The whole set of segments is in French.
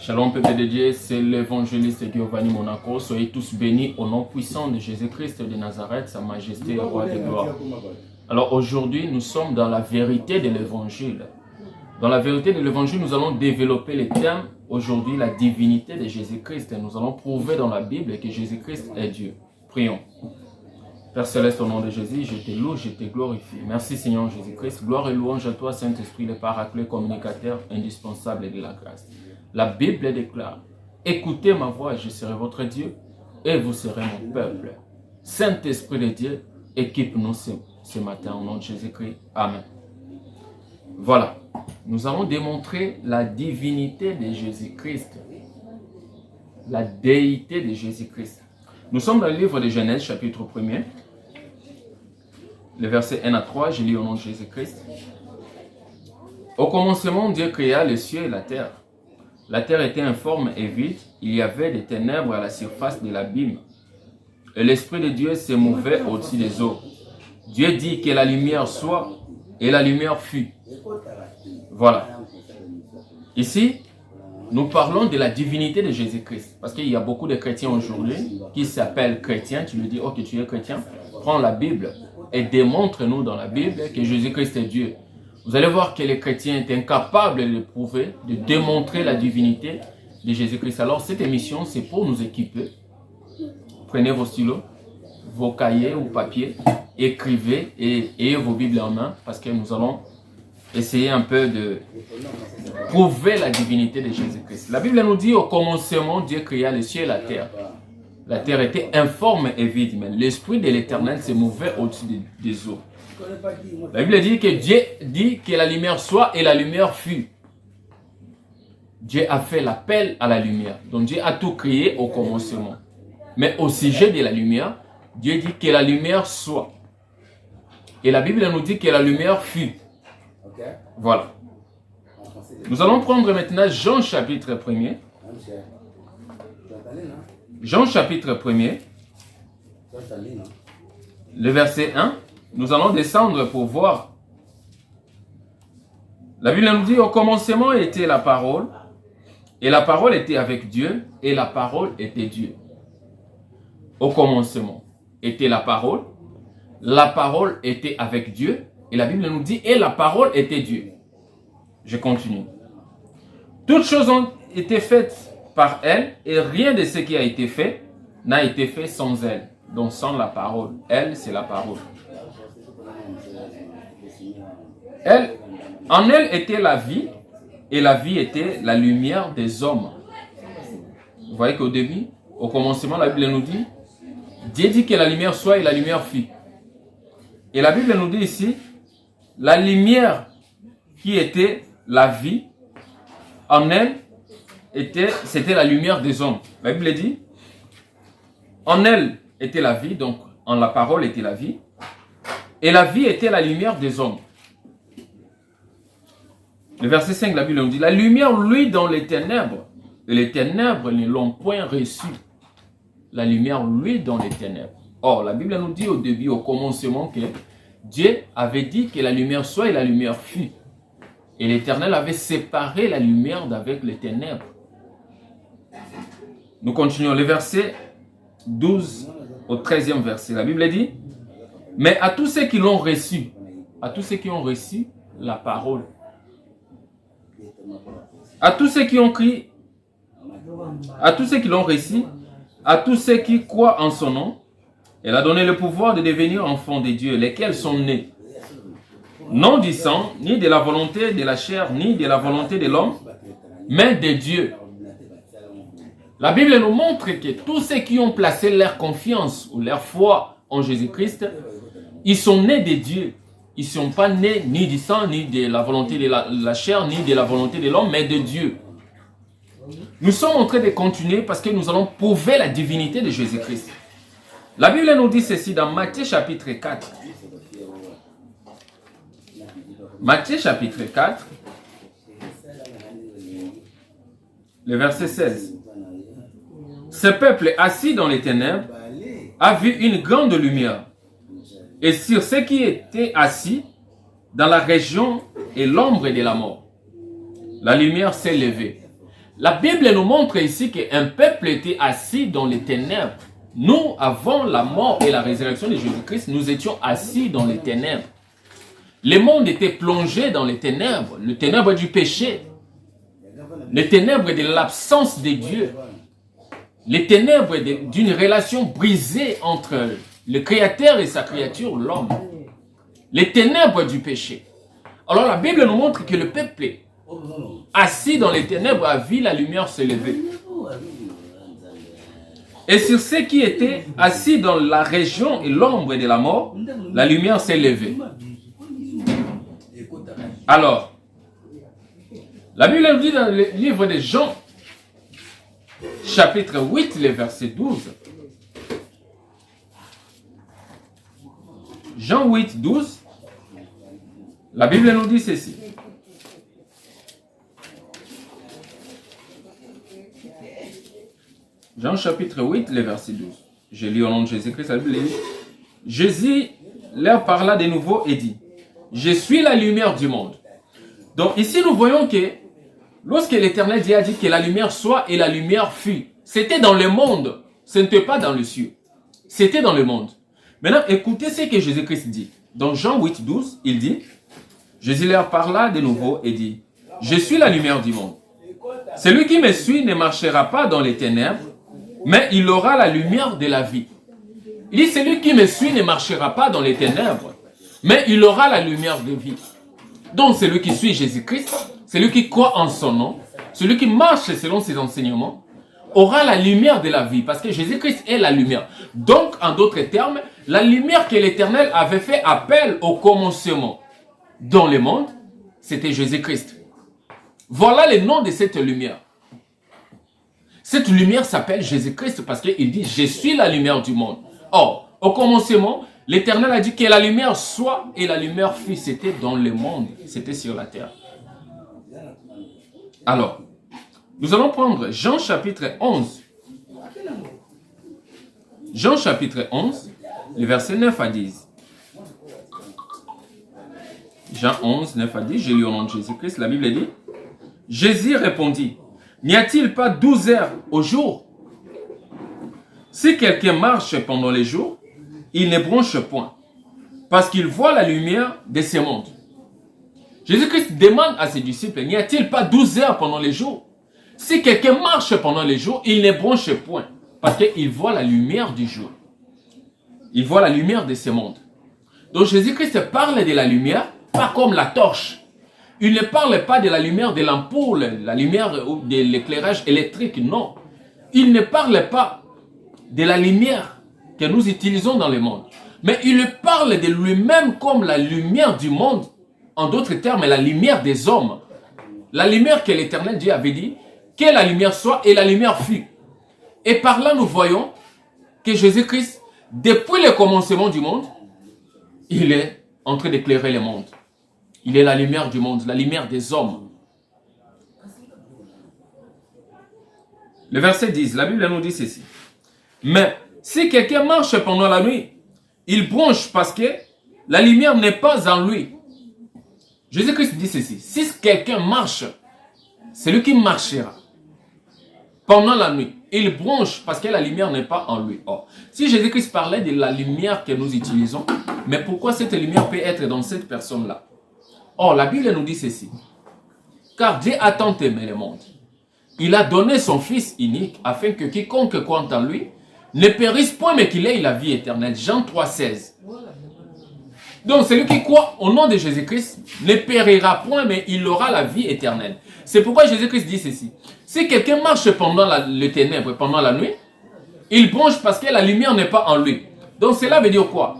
Shalom peuple de Dieu, c'est l'évangéliste Giovanni Monaco. Soyez tous bénis au nom puissant de Jésus-Christ de Nazareth, sa majesté, roi de gloire. Alors aujourd'hui, nous sommes dans la vérité de l'évangile. Dans la vérité de l'évangile, nous allons développer les thèmes aujourd'hui, la divinité de Jésus-Christ. Nous allons prouver dans la Bible que Jésus-Christ est Dieu. Prions. Père Céleste, au nom de Jésus, je te loue, je te glorifie. Merci Seigneur Jésus-Christ. Gloire et louange à toi, Saint-Esprit, le paraclet communicateur indispensable de la grâce. La Bible déclare, écoutez ma voix, je serai votre Dieu et vous serez mon peuple. Saint-Esprit de Dieu, équipe-nous ce matin au nom de Jésus-Christ. Amen. Voilà, nous allons démontrer la divinité de Jésus-Christ, la déité de Jésus-Christ. Nous sommes dans le livre de Genèse, chapitre 1er, le verset 1 à 3, je lis au nom de Jésus-Christ. Au commencement, Dieu créa les cieux et la terre. La terre était informe et vide, il y avait des ténèbres à la surface de l'abîme. Et l'Esprit de Dieu se mouvait au-dessus des eaux. Dieu dit que la lumière soit, et la lumière fut. Voilà. Ici, nous parlons de la divinité de Jésus-Christ. Parce qu'il y a beaucoup de chrétiens aujourd'hui qui s'appellent chrétiens. Tu lui dis, ok, tu es chrétien, prends la Bible et démontre-nous dans la Bible que Jésus-Christ est Dieu. Vous allez voir que les chrétiens sont incapables de prouver, de démontrer la divinité de Jésus-Christ. Alors cette émission, c'est pour nous équiper. Prenez vos stylos, vos cahiers ou papiers, écrivez et ayez vos Bibles en main parce que nous allons essayer un peu de prouver la divinité de Jésus-Christ. La Bible nous dit au commencement, Dieu créa les cieux et la terre. La terre était informe et vide, mais l'Esprit de l'Éternel se mouvait au-dessus des eaux. La Bible dit que Dieu dit que la lumière soit et la lumière fut. Dieu a fait l'appel à la lumière. Donc Dieu a tout créé au commencement. Mais au sujet de la lumière, Dieu dit que la lumière soit. Et la Bible nous dit que la lumière fut. Voilà. Nous allons prendre maintenant Jean chapitre 1er. Jean chapitre 1er. Le verset 1. Nous allons descendre pour voir. La Bible nous dit, au commencement était la parole, et la parole était avec Dieu, et la parole était Dieu. Au commencement était la parole était avec Dieu, et la Bible nous dit, et la parole était Dieu. Je continue. Toutes choses ont été faites par elle, et rien de ce qui a été fait n'a été fait sans elle. Donc sans la parole. Elle, c'est la parole. En elle était la vie, et la vie était la lumière des hommes. Vous voyez qu'au début, au commencement, la Bible nous dit, Dieu dit que la lumière soit et la lumière fut. Et la Bible nous dit ici, la lumière qui était la vie, en elle, c'était la lumière des hommes. La Bible dit, en elle était la vie, donc en la parole était la vie, et la vie était la lumière des hommes. Le verset 5, la Bible nous dit, la lumière luit dans les ténèbres, et les ténèbres ne l'ont point reçue. La lumière luit dans les ténèbres. Or, la Bible nous dit au début, au commencement, que Dieu avait dit que la lumière soit et la lumière fut. Et l'Éternel avait séparé la lumière d'avec les ténèbres. Nous continuons le verset 12 au 13e verset. La Bible dit, mais à tous ceux qui l'ont reçu, à tous ceux qui ont reçu la parole, à tous ceux qui ont crié, à tous ceux qui l'ont reçu, à tous ceux qui croient en son nom, elle a donné le pouvoir de devenir enfants de Dieu, lesquels sont nés, non du sang, ni de la volonté de la chair, ni de la volonté de l'homme, mais de Dieu. La Bible nous montre que tous ceux qui ont placé leur confiance ou leur foi en Jésus-Christ, ils sont nés de Dieu. Ils ne sont pas nés ni du sang, ni de la volonté de la chair, ni de la volonté de l'homme, mais de Dieu. Nous sommes en train de continuer parce que nous allons prouver la divinité de Jésus-Christ. La Bible nous dit ceci dans Matthieu chapitre 4. Matthieu chapitre 4, le verset 16. Ce peuple assis dans les ténèbres a vu une grande lumière. Et sur ceux qui étaient assis dans la région et l'ombre de la mort, la lumière s'est levée. La Bible nous montre ici qu'un peuple était assis dans les ténèbres. Nous, avant la mort et la résurrection de Jésus-Christ, nous étions assis dans les ténèbres. Le monde était plongé dans les ténèbres du péché, les ténèbres de l'absence de Dieu, les ténèbres d'une relation brisée entre le Créateur et sa créature, l'homme, les ténèbres du péché. Alors la Bible nous montre que le peuple assis dans les ténèbres a vu la lumière se lever. Et sur ceux qui étaient assis dans la région et l'ombre de la mort, la lumière s'est levée. Alors, la Bible nous dit dans le livre de Jean, chapitre 8, le verset 12. Jean 8, 12. La Bible nous dit ceci. Jean chapitre 8, le verset 12. Je lis au nom de Jésus-Christ, la Bible dit. Jésus leur parla de nouveau et dit, je suis la lumière du monde. Donc ici nous voyons que lorsque l'Éternel Dieu a dit que la lumière soit et la lumière fut, c'était dans le monde, ce n'était pas dans le ciel. C'était dans le monde. Maintenant, écoutez ce que Jésus-Christ dit. Dans Jean 8, 12, il dit, Jésus leur parla de nouveau et dit, je suis la lumière du monde. Celui qui me suit ne marchera pas dans les ténèbres, mais il aura la lumière de la vie. Il dit, celui qui me suit ne marchera pas dans les ténèbres, mais il aura la lumière de vie. Donc celui qui suit Jésus-Christ, celui qui croit en son nom, celui qui marche selon ses enseignements, aura la lumière de la vie, parce que Jésus-Christ est la lumière. Donc, en d'autres termes, la lumière que l'Éternel avait fait appel au commencement dans le monde, c'était Jésus-Christ. Voilà le nom de cette lumière. Cette lumière s'appelle Jésus-Christ parce qu'il dit « Je suis la lumière du monde ». Or, au commencement, l'Éternel a dit que la lumière soit et la lumière fut. C'était dans le monde, c'était sur la terre. Alors, nous allons prendre Jean chapitre 11. Jean chapitre 11, le verset 9 à 10. Jean 11, 9 à 10, j'ai lu au nom de Jésus-Christ, la Bible dit, Jésus répondit, n'y a-t-il pas 12 heures au jour? Si quelqu'un marche pendant les jours, il ne bronche point, parce qu'il voit la lumière de ce monde. Jésus-Christ demande à ses disciples, n'y a-t-il pas 12 heures pendant les jours? Si quelqu'un marche pendant les jours, il ne bronche point, parce qu'il voit la lumière du jour. Il voit la lumière de ce monde. Donc Jésus-Christ parle de la lumière, pas comme la torche. Il ne parle pas de la lumière de l'ampoule, la lumière de l'éclairage électrique, non. Il ne parle pas de la lumière que nous utilisons dans le monde. Mais il parle de lui-même comme la lumière du monde. En d'autres termes, la lumière des hommes. La lumière que l'Éternel Dieu avait dit, que la lumière soit et la lumière fut. Et par là, nous voyons que Jésus-Christ, depuis le commencement du monde, il est en train d'éclairer le monde. Il est la lumière du monde, la lumière des hommes. Le verset 10, la Bible nous dit ceci. Mais si quelqu'un marche pendant la nuit, il bronche parce que la lumière n'est pas en lui. Jésus-Christ dit ceci. Si quelqu'un marche, c'est lui qui marchera. Pendant la nuit, il bronche parce que la lumière n'est pas en lui. Or, si Jésus-Christ parlait de la lumière que nous utilisons, mais pourquoi cette lumière peut être dans cette personne-là? Or, la Bible nous dit ceci. Car Dieu a tant aimé le monde. Il a donné son Fils unique afin que quiconque croit en lui ne périsse point mais qu'il ait la vie éternelle. Jean 3, 16. Donc, celui qui croit au nom de Jésus-Christ ne périra point mais il aura la vie éternelle. C'est pourquoi Jésus-Christ dit ceci. Si quelqu'un marche pendant les ténèbres, pendant la nuit, il bronche parce que la lumière n'est pas en lui. Donc cela veut dire quoi?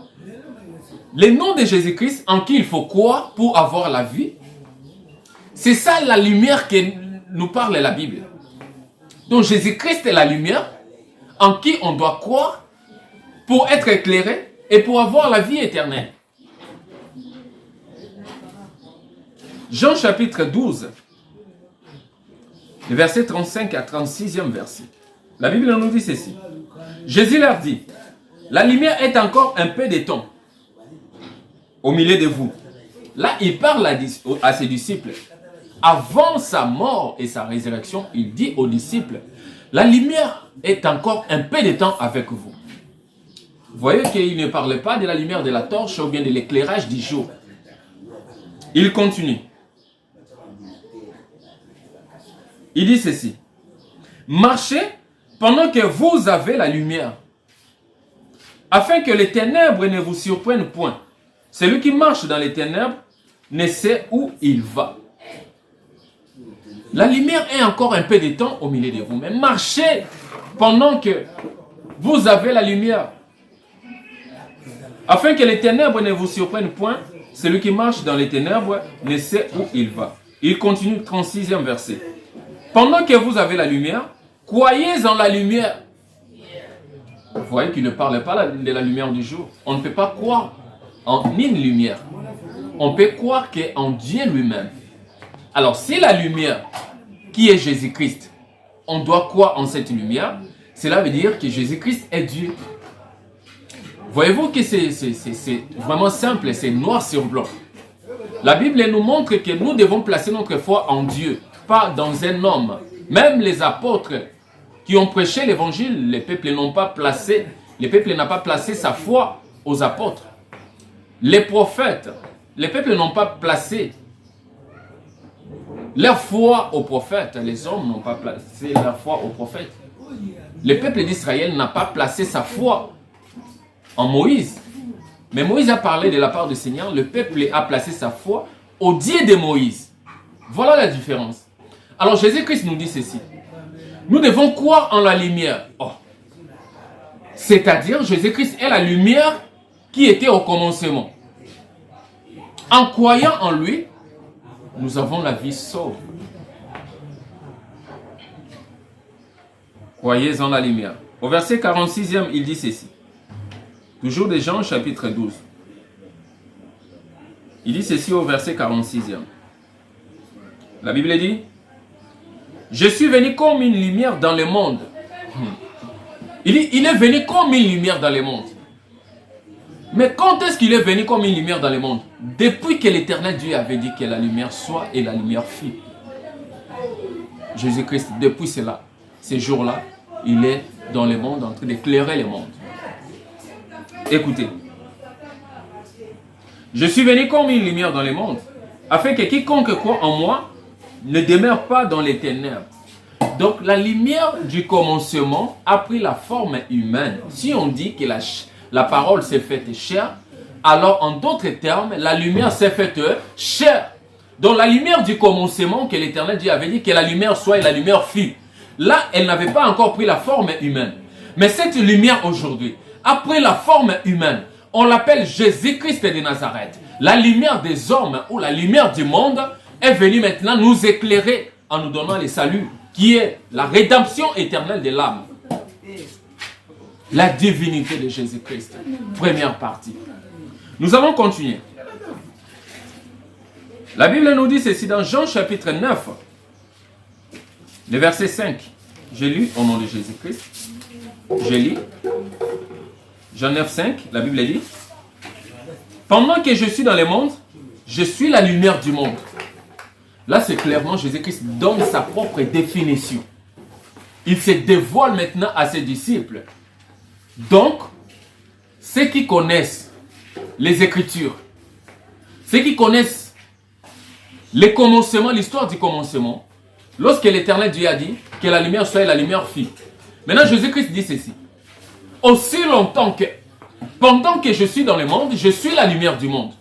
Le nom de Jésus-Christ en qui il faut croire pour avoir la vie, c'est ça la lumière que nous parle la Bible. Donc Jésus-Christ est la lumière en qui on doit croire pour être éclairé et pour avoir la vie éternelle. Jean chapitre 12. Le verset 35 à 36e verset. La Bible nous dit ceci. Jésus leur dit, la lumière est encore un peu de temps au milieu de vous. Là, il parle à ses disciples. avant sa mort et sa résurrection, il dit aux disciples, la lumière est encore un peu de temps avec vous. Vous voyez qu'il ne parlait pas de la lumière de la torche ou bien de l'éclairage du jour. Il continue. Il dit ceci. Marchez pendant que vous avez la lumière, afin que les ténèbres ne vous surprennent point. Celui qui marche dans les ténèbres ne sait où il va. La lumière est encore un peu de temps au milieu de vous, mais marchez pendant que vous avez la lumière, afin que les ténèbres ne vous surprennent point. Celui qui marche dans les ténèbres ne sait où il va. Il continue, 36e verset. Pendant que vous avez la lumière, croyez en la lumière. Vous voyez qu'il ne parle pas de la lumière du jour. On ne peut pas croire en une lumière. On peut croire qu'en Dieu lui-même. Alors si la lumière, qui est Jésus-Christ, on doit croire en cette lumière, cela veut dire que Jésus-Christ est Dieu. Voyez-vous que c'est vraiment simple, c'est noir sur blanc. La Bible nous montre que nous devons placer notre foi en Dieu, pas dans un homme. Même les apôtres qui ont prêché l'évangile, le peuple n'a pas placé sa foi aux apôtres. Les prophètes, le peuple n'ont pas placé leur foi aux prophètes. Les hommes n'ont pas placé leur foi aux prophètes. Le peuple d'Israël n'a pas placé sa foi en Moïse. Mais Moïse a parlé de la part du Seigneur. Le peuple a placé sa foi au Dieu de Moïse. Voilà la différence. Alors Jésus-Christ nous dit ceci. Nous devons croire en la lumière. Oh. C'est-à-dire Jésus-Christ est la lumière qui était au commencement. En croyant en lui, nous avons la vie sauve. Croyez en la lumière. Au verset 46e, il dit ceci. Toujours de Jean, chapitre 12. Il dit ceci au verset 46e. La Bible dit, « Je suis venu comme une lumière dans le monde. » Il dit, il est venu comme une lumière dans le monde. Mais quand est-ce qu'il est venu comme une lumière dans le monde? Depuis que l'Éternel Dieu avait dit que la lumière soit et la lumière fut. Jésus-Christ, depuis cela, ces jours-là, il est dans le monde en train d'éclairer le monde. Écoutez. Je suis venu comme une lumière dans le monde, afin que quiconque croit en moi ne demeure pas dans les ténèbres. Donc la lumière du commencement a pris la forme humaine. Si on dit que la parole s'est faite chair, alors en d'autres termes, la lumière s'est faite chair. Donc la lumière du commencement que l'Éternel Dieu avait dit que la lumière soit et la lumière fut. Là, elle n'avait pas encore pris la forme humaine. Mais cette lumière aujourd'hui a pris la forme humaine. On l'appelle Jésus-Christ de Nazareth. La lumière des hommes ou la lumière du monde est venue maintenant nous éclairer en nous donnant le salut, qui est la rédemption éternelle de l'âme. La divinité de Jésus-Christ. Première partie. Nous allons continuer. La Bible nous dit ceci dans Jean chapitre 9, le verset 5. J'ai lu au nom de Jésus-Christ. Je lis. Jean 9, 5, la Bible dit, « Pendant que je suis dans le monde, je suis la lumière du monde. » Là, c'est clairement Jésus-Christ donne sa propre définition. Il se dévoile maintenant à ses disciples. Donc, ceux qui connaissent les Écritures, ceux qui connaissent les commencements, l'histoire du commencement, lorsque l'Éternel Dieu a dit que la lumière soit et la lumière fit. Maintenant, Jésus-Christ dit ceci. Aussi longtemps que, pendant que je suis dans le monde, je suis la lumière du monde.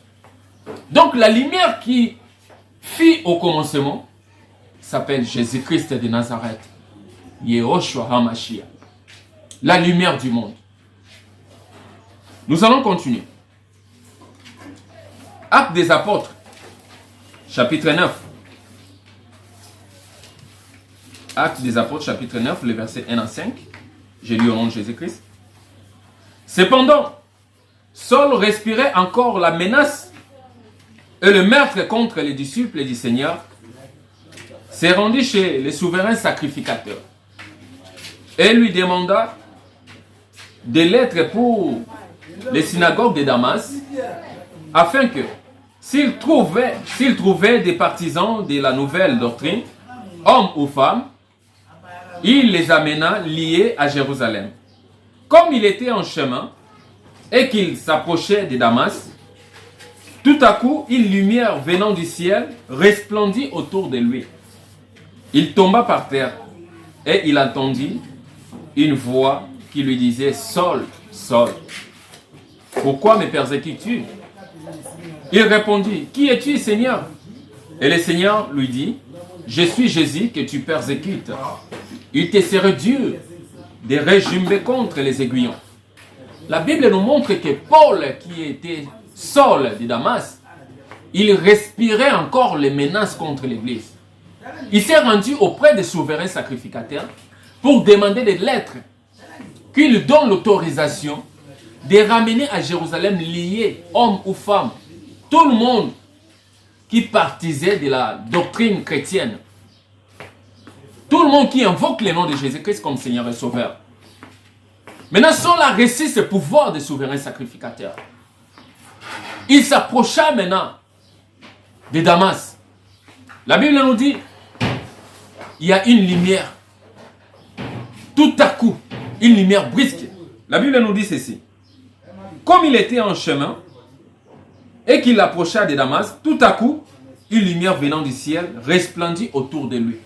Donc la lumière qui fit au commencement s'appelle Jésus-Christ de Nazareth. Yehoshua HaMashiach. La lumière du monde. Nous allons continuer. Actes des apôtres, chapitre 9. Actes des apôtres, chapitre 9, les versets 1 à 5. J'ai lu au nom de Jésus-Christ. Cependant, Saul respirait encore la menace et le meurtre contre les disciples du Seigneur s'est rendu chez le souverain sacrificateur et lui demanda des lettres pour les synagogues de Damas afin que, s'il trouvait des partisans de la nouvelle doctrine, hommes ou femmes, il les amena liés à Jérusalem. Comme il était en chemin et qu'il s'approchait de Damas, tout à coup, une lumière venant du ciel resplendit autour de lui. Il tomba par terre et il entendit une voix qui lui disait « Saul, Saul, pourquoi me persécutes-tu » Il répondit « Qui es-tu, Seigneur » Et le Seigneur lui dit « Je suis Jésus que tu persécutes. Il te serait dur de régimer contre les aiguillons. » La Bible nous montre que Paul, qui était Saul de Damas, il respirait encore les menaces contre l'Église. Il s'est rendu auprès des souverains sacrificateurs pour demander des lettres qui lui donnent l'autorisation de ramener à Jérusalem liés, hommes ou femmes, tout le monde qui partisait de la doctrine chrétienne. Tout le monde qui invoque le nom de Jésus-Christ comme Seigneur et Sauveur. Maintenant, Saul a reçu ce pouvoir de souverain sacrificateur. Il s'approcha maintenant de Damas. La Bible nous dit, il y a une lumière. Tout à coup, une lumière brusque. La Bible nous dit ceci. Comme il était en chemin et qu'il approcha de Damas, tout à coup, une lumière venant du ciel resplendit autour de lui.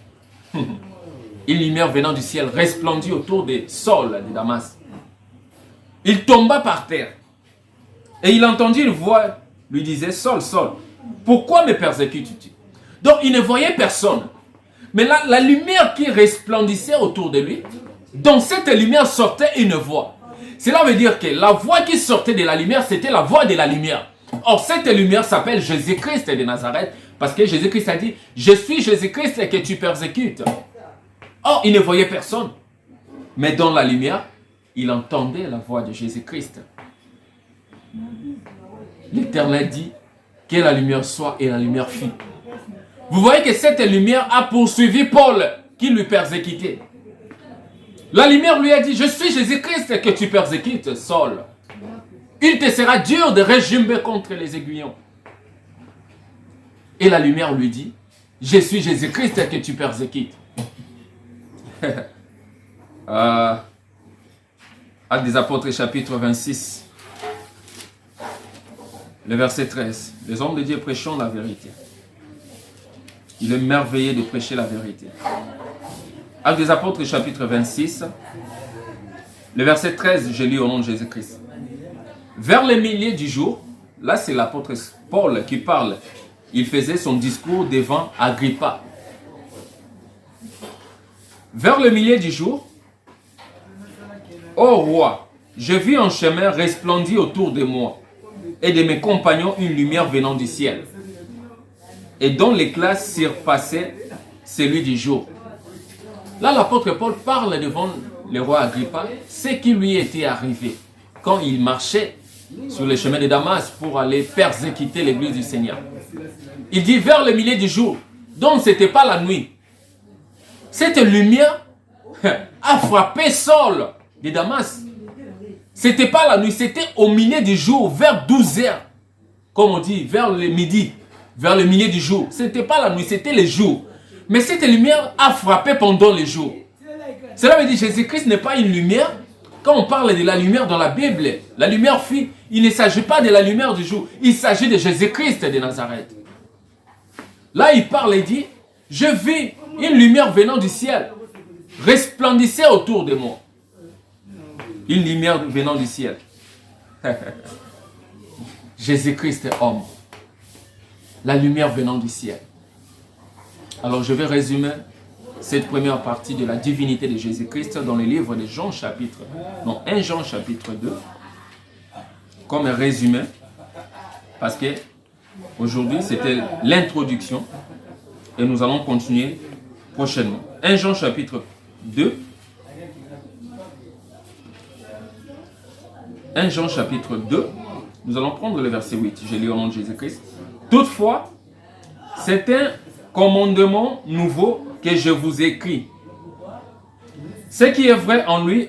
Une lumière venant du ciel resplendit autour de Saul de Damas. Il tomba par terre et il entendit une voix lui disait « Saul, Saul, pourquoi me persécutes-tu » Donc il ne voyait personne. Mais là, la lumière qui resplendissait autour de lui, dans cette lumière sortait une voix. Cela veut dire que la voix qui sortait de la lumière, c'était la voix de la lumière. Or, cette lumière s'appelle Jésus-Christ de Nazareth, parce que Jésus-Christ a dit « Je suis Jésus-Christ que tu persécutes ». Or, il ne voyait personne. Mais dans la lumière, il entendait la voix de Jésus-Christ. L'Éternel dit que la lumière soit et la lumière fut. Vous voyez que cette lumière a poursuivi Paul qui lui persécutait. La lumière lui a dit, je suis Jésus-Christ que tu persécutes, Saul. Il te sera dur de régimer contre les aiguillons. Et la lumière lui dit, je suis Jésus-Christ que tu persécutes. Actes des Apôtres chapitre 26, le verset 13. Les hommes de Dieu prêchant la vérité. Il est merveilleux de prêcher la vérité. Actes des Apôtres chapitre 26, le verset 13, je lis au nom de Jésus-Christ. Vers le milieu du jour, là c'est l'apôtre Paul qui parle. Il faisait son discours devant Agrippa. Vers le milieu du jour, ô roi, je vis un chemin resplendir autour de moi et de mes compagnons une lumière venant du ciel, et dont l'éclat surpassait celui du jour. Là, l'apôtre Paul parle devant le roi Agrippa ce qui lui était arrivé quand il marchait sur le chemin de Damas pour aller persécuter l'église du Seigneur. Il dit vers le milieu du jour, donc ce n'était pas la nuit. Cette lumière a frappé Saul de Damas. Ce n'était pas la nuit, c'était au milieu du jour, vers 12 heures, comme on dit, vers le midi, vers le milieu du jour. Ce n'était pas la nuit, c'était le jour. Mais cette lumière a frappé pendant le jour. Cela veut dire que Jésus-Christ n'est pas une lumière. Quand on parle de la lumière dans la Bible, la lumière fut, il ne s'agit pas de la lumière du jour, il s'agit de Jésus-Christ de Nazareth. Là, il parle et dit, je vis une lumière venant du ciel, resplendissait autour de moi. Une lumière venant du ciel. Jésus-Christ est homme. La lumière venant du ciel. Alors je vais résumer cette première partie de la divinité de Jésus-Christ dans le livre de Jean chapitre, non, 1 Jean chapitre 2, comme un résumé, parce que aujourd'hui c'était l'introduction et nous allons continuer prochainement. 1 Jean chapitre 2, 1 Jean chapitre 2, nous allons prendre le verset 8, je lis au nom de Jésus-Christ. Toutefois, c'est un commandement nouveau que je vous écris. Ce qui est vrai en lui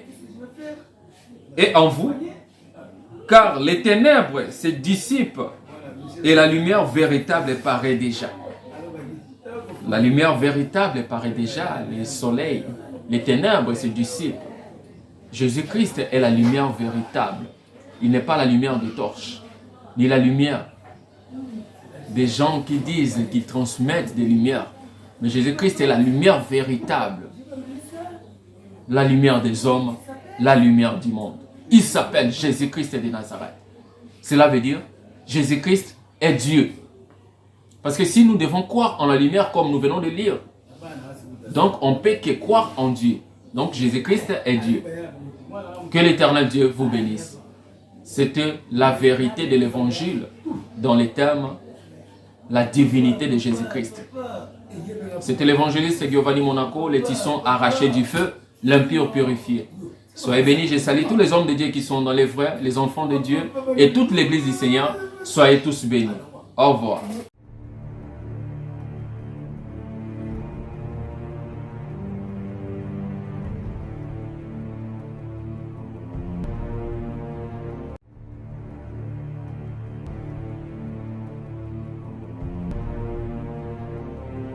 et en vous, car les ténèbres se dissipent Et la lumière véritable paraît déjà. La lumière véritable paraît déjà. Le soleil, les ténèbres se dissipent. Jésus-Christ est la lumière véritable. Il n'est pas la lumière des torches, ni la lumière des gens qui disent, qui transmettent des lumières. Mais Jésus-Christ est la lumière véritable. La lumière des hommes, la lumière du monde. Il s'appelle Jésus-Christ de Nazareth. Cela veut dire, Jésus-Christ est Dieu. Parce que si nous devons croire en la lumière comme nous venons de lire, donc on ne peut que croire en Dieu. Donc Jésus-Christ est Dieu. Que l'Éternel Dieu vous bénisse. C'était la vérité de l'Évangile dans les termes la divinité de Jésus-Christ. C'était l'évangéliste Giovanni Monaco, les tissons arrachés du feu, l'impur purifié. Soyez bénis, je salue tous les hommes de Dieu qui sont dans les vrais, les enfants de Dieu et toute l'église du Seigneur. Soyez tous bénis. Au revoir.